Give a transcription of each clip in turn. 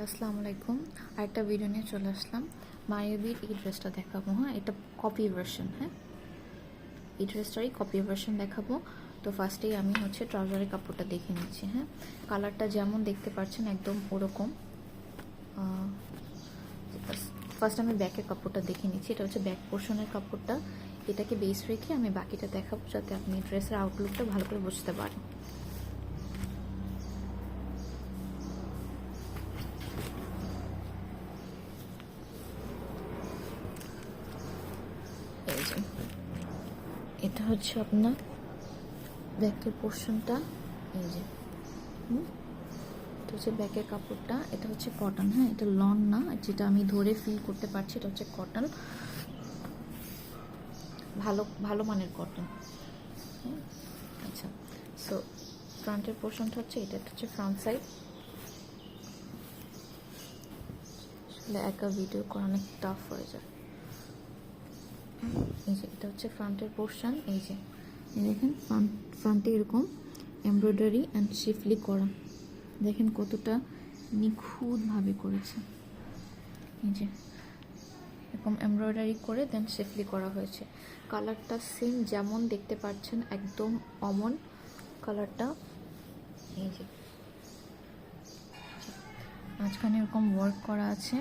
Hello আসসালামু আলাইকুম। আরেকটা ভিডিও নিয়ে চলে আসলাম। মায়াবির এই ড্রেসটা দেখাবো। হ্যাঁ, এটা কপি ভার্সন। হ্যাঁ, এই ড্রেসটারই কপি ভার্সন দেখাবো। তো ফার্স্টেই আমি ট্রাউজারের কাপড়টা দেখে নিচ্ছি। হ্যাঁ, কালারটা যেমন দেখতে পাচ্ছেন একদম ওরকম। ফার্স্ট আমি ব্যাকের কাপড়টা দেখে নিচ্ছি। এটা হচ্ছে ব্যাক পোর্শনের কাপড়টা। এটাকে বেস রেখে আমি বাকিটা দেখাবো, যাতে আপনি ড্রেসের আউটলুকটা ভালো করে বুঝতে পারেন। এই যে এটা হচ্ছে আপনার ব্যাকের পোর্শনটা। এই যে এটা হচ্ছে ব্যাকের কাপড়টা। এটা হচ্ছে কটন। হ্যাঁ, এটা লন না, যেটা আমি ধরে ফিল করতে পারছি এটা হচ্ছে কটন, ভালো ভালো মানের কটন। হ্যাঁ, আচ্ছা। সো ফ্রন্টের পোর্শনটা হচ্ছে এটা হচ্ছে ফ্রন্ট সাইড। আসলে একা ভিডিও করা অনেক টাফ হয়ে যায়। এই যে এটা হচ্ছে ফ্রন্টের পোর্শন। এই যে দেখেন ফ্রন্টে এরকম এমব্রয়ডারি অ্যান্ড শিফলি করা, দেখেন কতটা নিখুঁতভাবে করেছে। এই যে এরকম এমব্রয়ডারি করে দেন শিফলি করা হয়েছে। কালারটা সেম যেমন দেখতে পাচ্ছেন, একদম অমন কালারটা। এই যে মাঝখানে এরকম ওয়ার্ক করা আছে।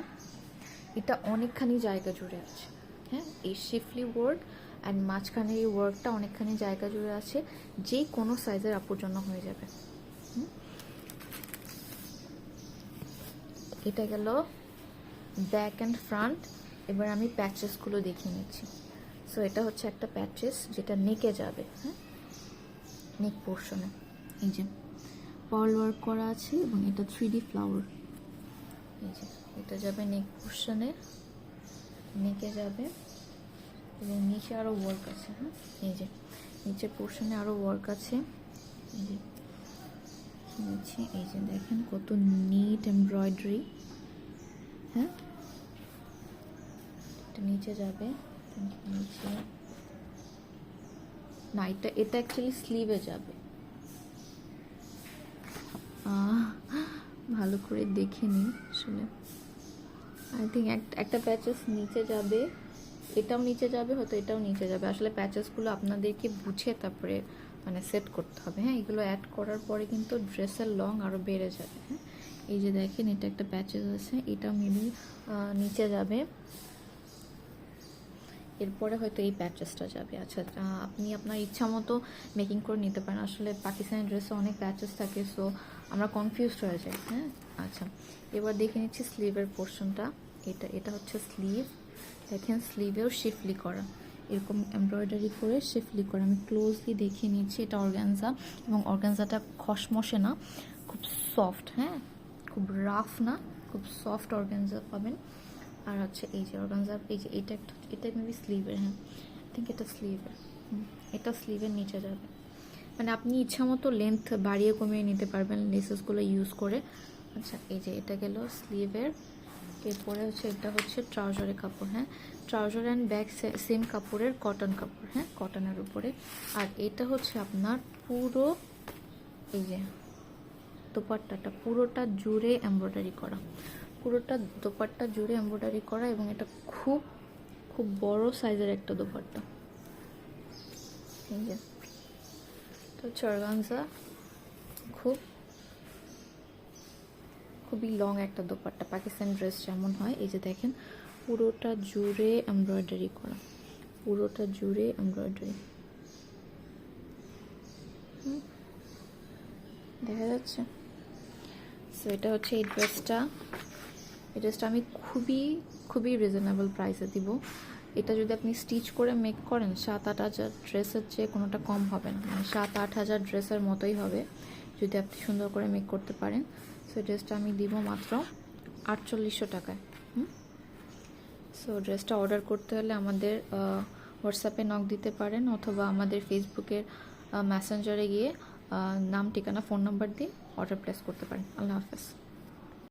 এটা অনেকখানি জায়গা জুড়ে আছে। হ্যাঁ, এই শিফলি ওয়ার্ক অ্যান্ড মাঝখানের এই ওয়ার্কটা অনেকখানি জায়গা জুড়ে আছে, যে কোনো সাইজের আপুর জন্য হয়ে যাবে। এটা গেল ব্যাক অ্যান্ড ফ্রন্ট। এবার আমি প্যাচেসগুলো দেখিয়ে নিচ্ছি। সো এটা হচ্ছে একটা প্যাচেস, যেটা নেকে যাবে। হ্যাঁ, নেক পোর্শনে এই যে পার্ল ওয়ার্ক করা আছে এবং এটা 3D ফ্লাওয়ার। এই যে এটা যাবে নেক পোর্শনে, নেকে যাবে এবং নিচে আরও ওয়ার্ক আছে। হ্যাঁ, এই যে নিচের পোর্শনে আরও ওয়ার্ক আছে। এই যে নিচে এই যে দেখেন কত নিট এমব্রয়ডারি। হ্যাঁ, এটা নিচে যাবে, নিচে না, এটা অ্যাকচুয়ালি স্লিভে যাবে। ভালো করে দেখে নিই। আসলে আই থিঙ্ক একটা প্যাচেস নিচে যাবে, এটাও নিচে যাবে, হয়তো এটাও নিচে যাবে। আসলে প্যাচেসগুলো আপনাদেরকে বুঝে তারপরে মানে সেট করতে হবে। হ্যাঁ, এগুলো অ্যাড করার পরে কিন্তু ড্রেসের লং আরও বেড়ে যাবে। হ্যাঁ, এই যে দেখেন এটা একটা প্যাচেস আছে, এটা মেবি নিচে যাবে, এরপরে হয়তো এই প্যাচেসটা যাবে। আচ্ছা, আপনি আপনার ইচ্ছা মতো মেকিং করে নিতে পারেন। আসলে পাকিস্তানি ড্রেসে অনেক প্যাচেস থাকে, সো আমরা কনফিউজড হয়ে যাই। হ্যাঁ, আচ্ছা, এবার দেখে নিচ্ছি স্লিভের পোর্শনটা। এটা হচ্ছে স্লিভ। দেখেন স্লিভেও শিফলি করা, এরকম এমব্রয়ডারি করে শিফলি করা। আমি ক্লোজলি দেখিয়ে নিচ্ছি। এটা অর্গানজা, এবং অর্গানজাটা খসমসে না, খুব সফট। হ্যাঁ, খুব রাফ না, খুব সফট অর্গানজা পাবেন। আর হচ্ছে এই যে অর্গানজা, এই যে এটা মেবি স্লিভের। হ্যাঁ, আই থিঙ্ক এটা স্লিভের। এটা স্লিভের নিচে যাবে। মানে আপনি ইচ্ছা মতো লেন্থ বাড়িয়ে কমিয়ে নিতে পারবেন লেসেসগুলো ইউজ করে। আচ্ছা, এই যে এটা গেল স্লিভের। এরপরে এটা হচ্ছে ট্রাউজারের কাপড়। হ্যাঁ, ট্রাউজার অ্যান্ড ব্যাক সেম কাপড়ের, কটন কাপড়। হ্যাঁ, কটনের উপরে। আর এটা হচ্ছে আপনার পুরো এই যে দোপাট্টাটা পুরোটা জুড়ে এমব্রয়ডারি করা, পুরোটা দোপাট্টা জুড়ে এমব্রয়ডারি করা, এবং এটা খুব খুব বড় সাইজের একটা দোপাট্টা। এই যে তো অর্গানজা, খুবই লং একটা দোপাট্টা, পাকিস্তানি ড্রেস যেমন হয়। এই যে দেখেন পুরোটা জুড়ে এমব্রয়ডারি করা, পুরোটা জুড়ে এমব্রয়ডারি। দেখা যাচ্ছে? সো এটা হচ্ছে এই ড্রেসটা। এই ড্রেসটা আমি খুবই খুবই রিজনেবল প্রাইসে দিব। এটা যদি আপনি স্টিচ করে মেক করেন 7-8 হাজার ড্রেসের চেয়ে কোনোটা কম হবে না, মানে 7-8 হাজার ড্রেসের মতোই হবে যদি আপনি সুন্দর করে মেক করতে পারেন। সো ড্রেসটা আমি দিব মাত্র 4800 টাকায়। সো ড্রেসটা অর্ডার করতে হলে আমাদের হোয়াটসঅ্যাপে নক দিতে পারেন, অথবা আমাদের ফেসবুকের মেসেঞ্জারে গিয়ে নাম, ঠিকানা, ফোন নাম্বার দিয়ে অর্ডার প্লেস করতে পারেন। আল্লাহ হাফেজ।